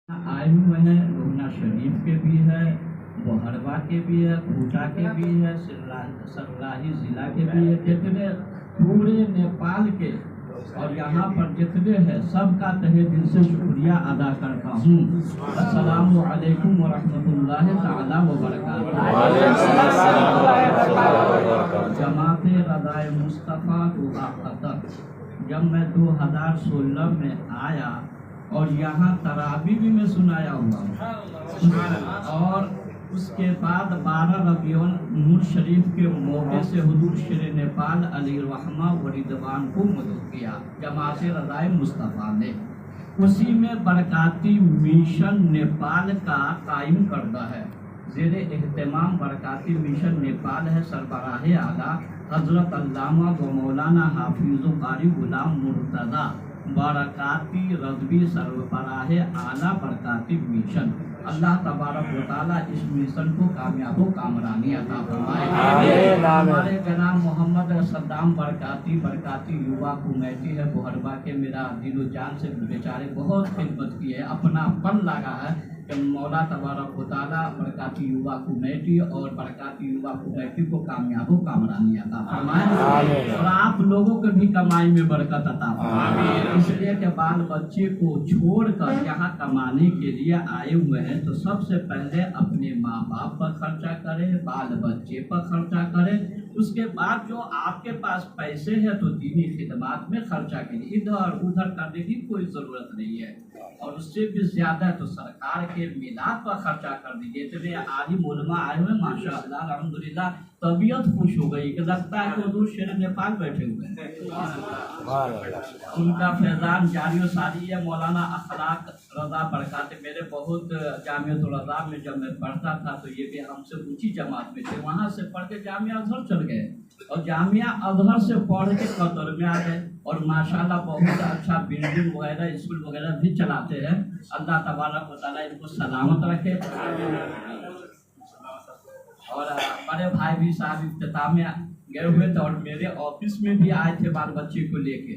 आए हुए हैं। लोहना शरीफ के भी है, बोहरवा के भी है, खूटा के भी है, सरलाही जिला के भी है, जितने पूरे नेपाल के और यहाँ पर जितने हैं सबका तहे दिल से शुक्रिया अदा करता हूँ। अस्सलामु अलैकुम व रहमतुल्लाहि तआला व बरकातहू। जमाते रज़ाए मुस्तफ़ा दुआ खतर, जब मैं 2016 में आया और यहाँ तरावी भी मैं सुनाया हुआ और उसके बाद 12 रबीउल नूर शरीफ के मौके से हुजूर शेर नेपाल अली रहमा व रिदवान को मदद किया जमात रज़ाए मुस्तफ़ा ने। उसी में बरकाती मिशन नेपाल का कायम करता है। ज़ेरे एहतमाम बरकाती मिशन नेपाल है सरबराह आला हज़रत अल्लामा व मौलाना हाफिज़ कारी गुलाम मुर्तज़ा बरकाती रज़वी सरबराह आला बरकाती मिशन। अल्लाह तबारक व तआला इस मिशन को कामयाब व कामरानी अता फरमाए। हमारे जनाब मोहम्मद सद्दाम बरकाती युवा कमेटी है बोहरवा के, मेरा दिलो जान से बेचारे बहुत खिदमत की है, अपना पन लगा है कि मौला तबारक व तआला बरकाती युवा कमेटी और बरकाती युवा कमेटी को कामयाब व कामरानी अता फरमाए और आप लोगों को भी कमाई में बरकत अता फरमाए। इसलिए कि बाल बच्चे को छोड़कर यहाँ कमाने के लिए आए हुए हैं तो सबसे पहले अपने माँ बाप पर खर्चा करें, बाल बच्चे पर खर्चा करें, उसके बाद जो आपके पास पैसे हैं तो दीनी खिदमत में खर्चा करिए। इधर उधर करने की कोई ज़रूरत नहीं है और उससे भी ज़्यादा तो सरकार के मिलाद पर खर्चा कर दीजिए। इतने आलिम उलमा आए हुए माशाअल्लाह अल्हम्दुलिल्लाह, तबीयत खुश हो गई कि लगता है कि हुजूर शेर नेपाल बैठे हुए हैं। उनका फैज़ान जारी व सारी है। मौलाना अखलाक रज़ा बरकात, मेरे बहुत जामिअतुल रज़ा में जब मैं पढ़ता था तो ये भी हमसे ऊंची जमात में थे, वहाँ से पढ़ के जामिया अज़हर चल गए और जामिया अज़हर से पढ़ के कतर में आ गए और माशाल्लाह बहुत अच्छा बिल्डिंग वगैरह स्कूल वगैरह भी चलाते हैं। अल्लाह तबारक व तआला इनको सलामत रखे। और बड़े भाई भी साहब इफ्तिताह में गए हुए थे और मेरे ऑफिस में भी आए थे बाल बच्चे को लेके,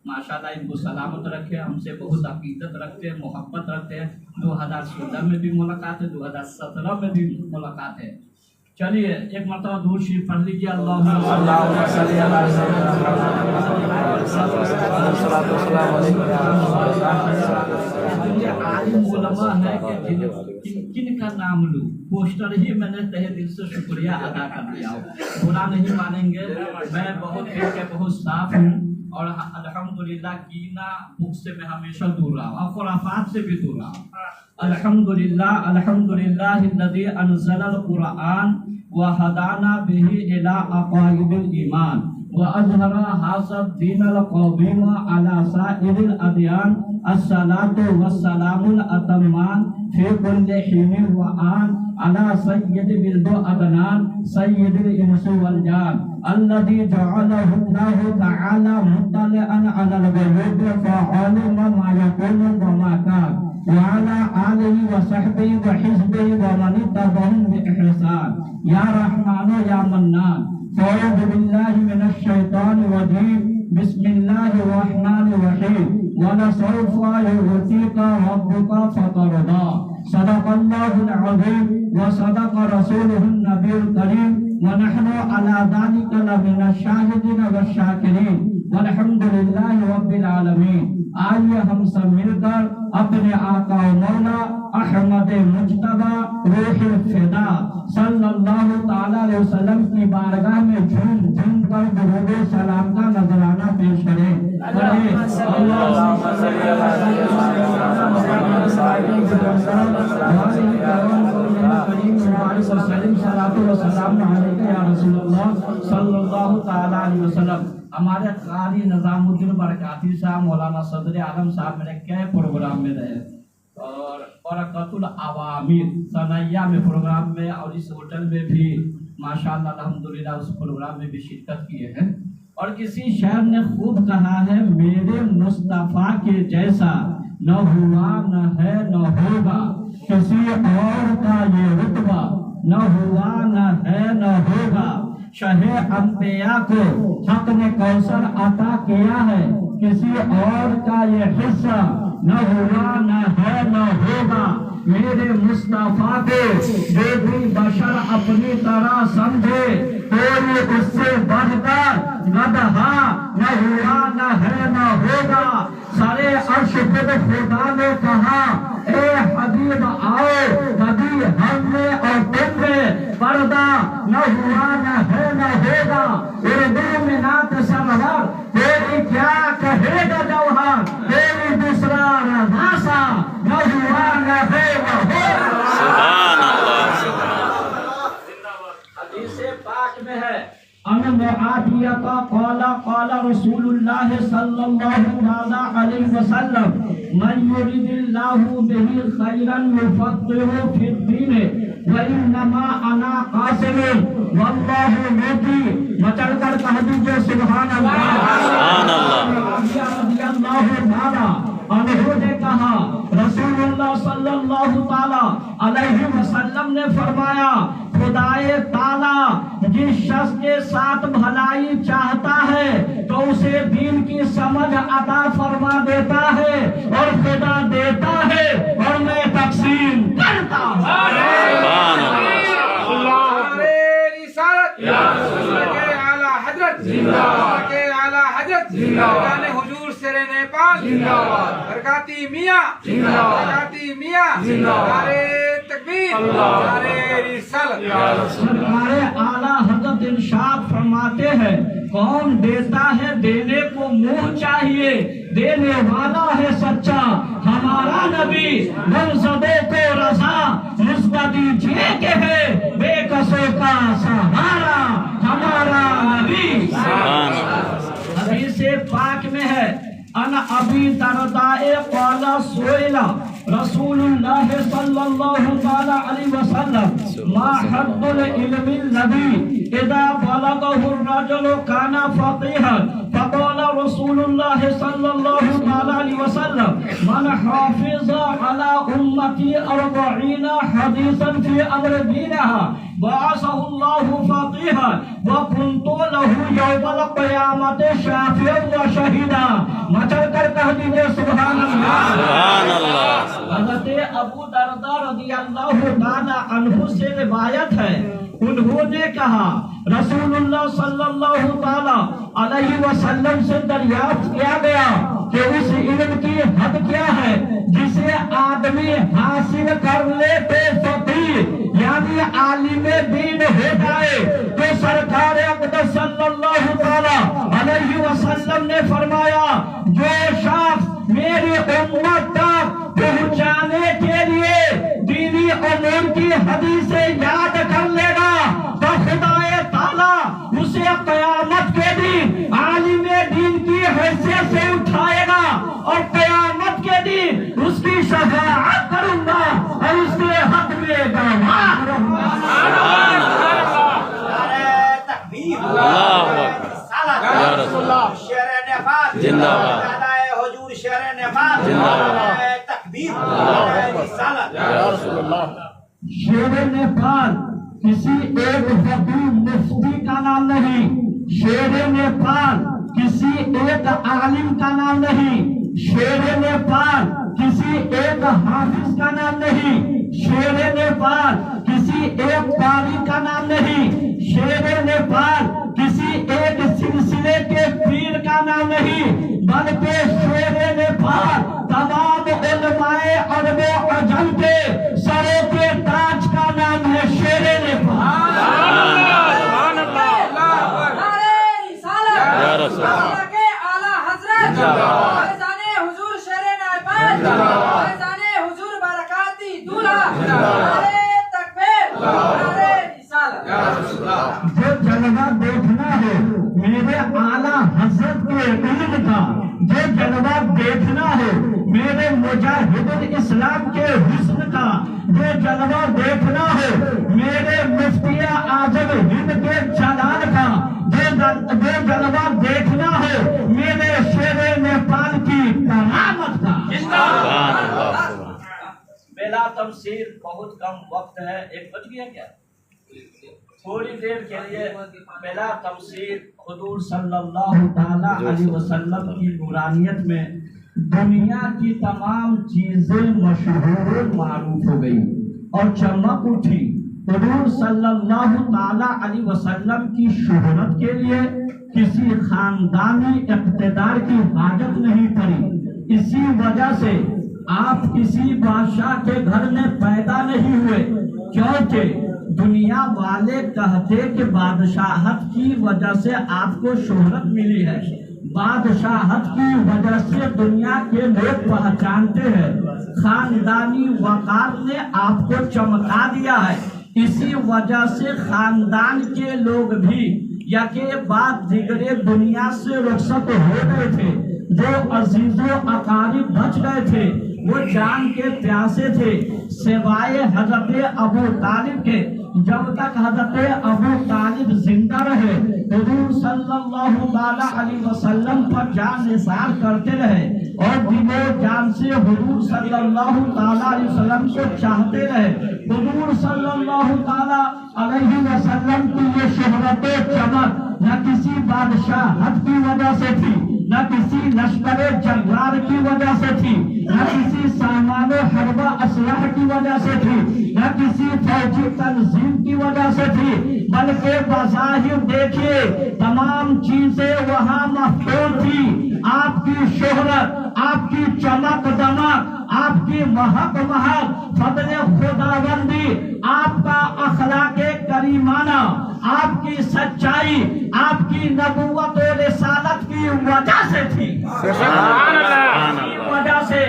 माशाल्लाह इनको सलामत रखे। हमसे बहुत अकीदत रखते हैं, मोहब्बत रखते हैं। 2016 में भी मुलाकात है, 2017 में भी मुलाकात है। चलिए एक मरतबा दूर शरीफ पढ़ लीजिए। आलिम उलमा है कि किन का नाम लूं, पोस्टर ही मैंने तहे दिल से शुक्रिया अदा कर दिया। बुरा नहीं मानेंगे, मैं बहुत बहुत साफ हूँ और अल्हम्दुलिल्लाह कीना बुक से मैं हमेशा दूर रहा और खुराफात से भी दूर रहा। अल्हम्दुलिल्लाह अल्हम्दुलिल्लाहिल्लज़ी अनज़लल कुरआन व हदाना बिही इला अक़ाइदिल ईमान व अज़हरा हासब दीनल क़वीम अला साइरिल अदयान अस्सलातु वस्सलामुल अतम्मान फी कुल्लि हीन व आन अला सय्यदिल अदनान सय्यदिल इंस वल जान अल्लज़ी जअलहु अल्लाहु तआला मुत्तलिअन अलल ग़यूब फ़अलिम मा यकुनु व मा कान व अला आलिहि व सहबिहि व हिज़्बिहि व मन तबअहुम बि इहसान या रहमान या मन्नान। अऊज़ु बिल्लाहि मिनश शैतानिर रजीम। बिस्मिल्लाहिर रहमानिर रहीम। व लसौफ़ा युअतीका रब्बुका फ़तरदा। सदक़ल्लाहुल अज़ीम व सदक़ रसूलुहुन नबियुल करीम व नहनु अला ज़ालिका लमिनश शाहिदीन व शाकिरीन वल्हम्दुलिल्लाहि रब्बिल आलमीन। आइए हम सब मिलकर अपने आका मौला अहमद मुज्तबा रूहुल फिदा सल्लल्लाहु तआला अलैहि वसल्लम की बारगाह में झूम झूम कर दुरूद सलाम का नजराना पेश करें। हमारे कारी निजामुद्दीन बरकाती साहब, मौलाना सदर आलम साहब मेरे कई प्रोग्राम में रहे और बरकतुल अवामिर सनैया में प्रोग्राम में और इस होटल में भी माशाअल्लाह अल्हम्दुलिल्लाह उस प्रोग्राम में भी शिरकत किए हैं। और किसी शायर ने खूब कहा है, मेरे मुस्तफ़ा के जैसा न हुआ न है न होगा, किसी और का ये रुतबा न हुआ न है न होगा। शहे अंबिया को हक ने कौसर अता किया है, किसी और का ये हिस्सा न हुआ न है न होगा। میرے مصطفیٰ کو جو بھی بشر اپنی طرح سمجھے کوئی اس سے بڑھ کر گدھا نہ ہوا نہ ہے نہ ہوگا. سارے عرش خود خدا نے کہا اے حبیب آؤ, کبھی ہم نے اور تم نے پردہ نہ ہوا نہ ہے نہ ہوگا. اردو میں نعت سرور تیری کیا کہے گا جوہر, تیری دوسرا رضا نہ ہوا نہ ہے نہ ہوگا. سبحان اللہ سبحان حدیث پاک میں ہے ان معاویہ قال قال رسول اللہ صلی اللہ علیہ وسلم من یرید اللہ بہ خیرا یفقہہ فی الدین وانما انا قاسم واللہ یؤتی. مچل کر کہہ دیجئے سبحان اللہ. سبحان اللہ. رضی اللہ تعالی عنہ نے کہا رسول اللہ صلی اللہ تعالی علیہ وسلم نے فرمایا خدائے تعالی جس شخص کے ساتھ بھلائی چاہتا ہے تو اسے دین کی سمجھ عطا فرما دیتا ہے, اور خدا دیتا ہے اور میں تقسیم کرتا ہوں. سبحان اللہ رسالت کے اعلی حضرت کے اعلی حضرت جان حضور سر نیپال برکاتی میاں برکاتی میاں نعرے تکبیر نعرے رسالت. سرکار اعلی حضرت ارشاد فرماتے ہیں کون دیتا ہے دینے کو منہ چاہیے, دینے والا ہے سچا ہمارا نبی, منصبوں کو رضا نسبہ دیجیے کہ ہے بے کسوں کا سہارا ہمارا نبی. سبحان اللہ. حدیث پاک میں ہے ان ابی درداء قال سئل رسول اللہ صلی اللہ علیہ وسلم ما حد العلم الذی اذا بلغه الرجل كان فقيها فقال رسول الله صلى الله عليه وسلم من حافظ على امتي 40 حديثا في امر دينها بعثه الله فقيها وكنت له يوم القيامة شافعا وشهيدا. مچل کر کہہ دیجئے سبحان اللہ. سبحان اللہ. حضرت ابو درداء رضی اللہ تعالی عنہ سے روایت ہے انہوں نے کہا رسول اللہ صلی اللہ تعالی علیہ وسلم سے دریافت کیا گیا کہ اس علم کی حد کیا ہے جسے آدمی حاصل کر لے تو فقیہ یعنی عالم دین ہو جائے. تو سرکار اقدس صلی اللہ تعالی علیہ وسلم نے فرمایا جو شخص میری امت تک پہنچانے کے لیے دینی امور کی حدیثیں یاد کر لے گا تو خدائے تعالی اسے قیامت کے دن عالم دین کی حیثیت سے اٹھائے گا, اور قیامت کے دن اس کی شفاعت کروں گا اور اس کے حق میں گواہ رہوں گا. اللہ اکبر یا رسول اللہ. زندہ باد. حضور شہر نیپال تکبیر رسالت یا رسول اللہ. شیر نیپال کسی ایک فقیر مفتی کا نام نہیں, شیر نیپال کسی ایک عالم کا نام نہیں, شیر نیپال کسی ایک حافظ کا نام نہیں, شیر نیپال کسی ایک قاری کا نام نہیں, شیر نیپال کسی ایک سلسلے کے پیر کا نام نہیں, بلکہ شیر نیپال تمام علماء عرب و عجم کے سروں کے تاج کا نام ہے شیر نیپال. سبحان اللہ. یا رسول اللہ. کے اعلی حضرت فیضان حضور شہر نیپال فیضان حضور برکاتی دولہا نعرے تکبیر نعرے رسالت. جو جلوہ دیکھنا ہے میرے اعلیٰ حضرت کے علم کا, جو جلوہ دیکھنا ہے میرے مجاہد الاسلام کے حسن کا, جو جلوہ دیکھنا ہے میرے مفتی اعظم ہند کے جلال کا, جو جلوہ دیکھنا ہے میرے شیر نیپال کی کرامت کا. سبحان اللہ. بلا تمثیل بہت کم وقت ہے, 1 بج گیا کیا, تھوڑی دیر کے لیے بلا تمثیل حضور صلی اللہ تعالی علیہ وسلم کی نورانیت میں दुनिया की तमाम चीजें मशहूर मारूफ हो गई और चमक उठी। हुजूर सल्लल्लाहु ताला अलैहि वसल्लम की शोहरत के लिए किसी खानदानी इक़्तिदार की हाजत नहीं पड़ी। इसी वजह से आप किसी बादशाह के घर में पैदा नहीं हुए, क्योंकि दुनिया वाले कहते कि बादशाहत की वजह से आपको शोहरत मिली है। बादशाहत की वजह से दुनिया के लोग पहचानते हैं। खानदानी वकार ने आपको चमका दिया है। इसी वजह से खानदान के लोग भी या के बाद दिगरे दुनिया से रुखसत हो गए थे। जो अजीजों अकारिब बच गए थे वो जान के प्यासे थे, सिवाय हजरत अबू तालिब के। जब तक हजरत अबू तालिब जिंदा रहे हुजूर सल्लल्लाहु अलैहि वसल्लम पर जान निसार करते रहे और दिलो जान से हुजूर सल्लल्लाहु अलैहि वसल्लम को चाहते रहे। हुजूर सल्लल्लाहु अलैहि वसल्लम की ये शोहरत चमक न किसी बादशाहत की वजह से थी, न किसी लश्कर जब्बार की वजह से थी, न किसी सामान हरबा असलाह की वजह से थी, न किसी फौजी तंजीम की वजह से थी, बल्कि बज़ाहिर देखिए तमाम चीजें वहाँ महफूज थी। आपकी शोहरत, आपकी चमक दमक, आपकी महक महक, फज़ल खुदाबंदी, आपका अखलाके करीमाना, आपकी सच्चाई, आपकी नबूवत और रिसालत की वजह से थी। वजह से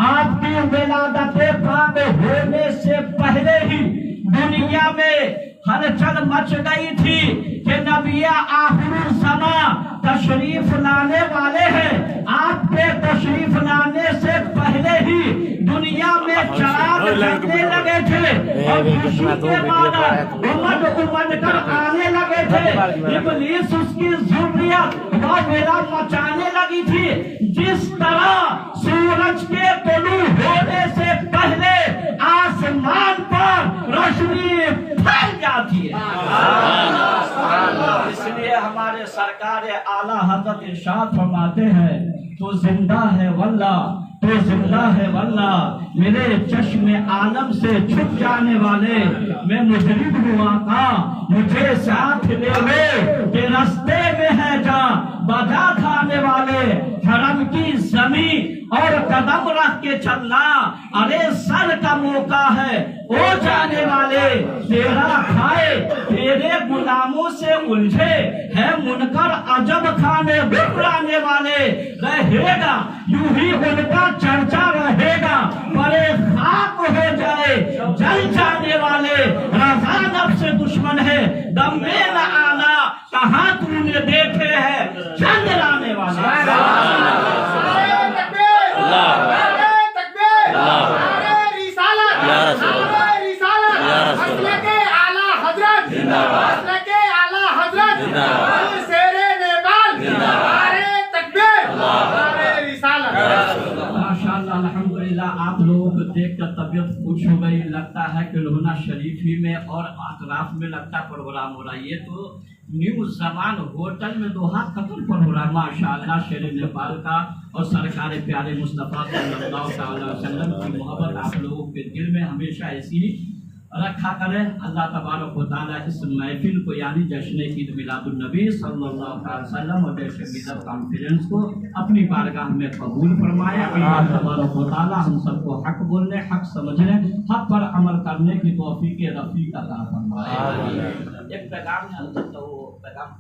आपकी विलादत पाक होने से पहले ही दुनिया में हलचल मच गई थी कि नबी आखिरुल ज़मा तशरीफ लाने वाले हैं। आपके तशरीफ लाने से पहले ही दुनिया में चराग जलने लगे थे और खुशी के माना उमड़ कर आने लगे थे। इब्लीस उसकी ज़ुर्रियत और मेरा मचाने लगी थी। जिस तरह सूरज के तुलू होने से पहले आसमान पर रोशनी फैल जाती है, इसलिए हमारे सरकार आला हज़रत इरशाद फरमाते हैं, तो जिंदा है वल्लाह, तो जिंदा है वल्लाह, मेरे चश्मे आलम से छुप जाने वाले, मैं मुजरिम हुआ का मुझे साथ ले के रास्ते में है जहाँ बजा खाने वाले, हरम की जमीन और कदम रख के चलना, अरे सर का मौका है ओ जाने वाले, तेरा खाए तेरे गुलामों से उलझे है मुनकर अजब खाने बिखराने वाले। रहेगा यूं ही उनका चर्चा रहेगा, बड़े खाक हो जाए जल जाने वाले। रज़ा नफ्स से दुश्मन है दम में न आना, कहाँ तूने देखे हैं चंद लाने वाले। आप लोगों को देख कर तबीयत खुश हो गई। लगता है कि लोहना शरीफ ही में और अतराफ में लगता प्रोग्राम हो रहा है। ये तो न्यू जमान होटल में दोहा कतल पर हो रहा है। माशाअल्लाह शेर नेपाल का और सरकार प्यारे मुस्तफ़ा सल्लल्लाहु अलैहि वसल्लम की मोहब्बत आप लोगों के दिल में हमेशा ऐसी रखा करें। अल्लाह तबारक व तआला इस महफिल को यानी जश्न ईद मिलादुन नबी सल्लल्लाहु अलैहि वसल्लम और जैसे मीडिया कॉन्फ्रेंस को अपनी बारगाह में कबूल फरमाए। अल्लाह तबारक व तआला हम सबको हक बोलने, हक समझने, हक पर अमल करने की तौफीक रफ़ीक अता फरमाए। एक पैगाम है, तो वो पैगाम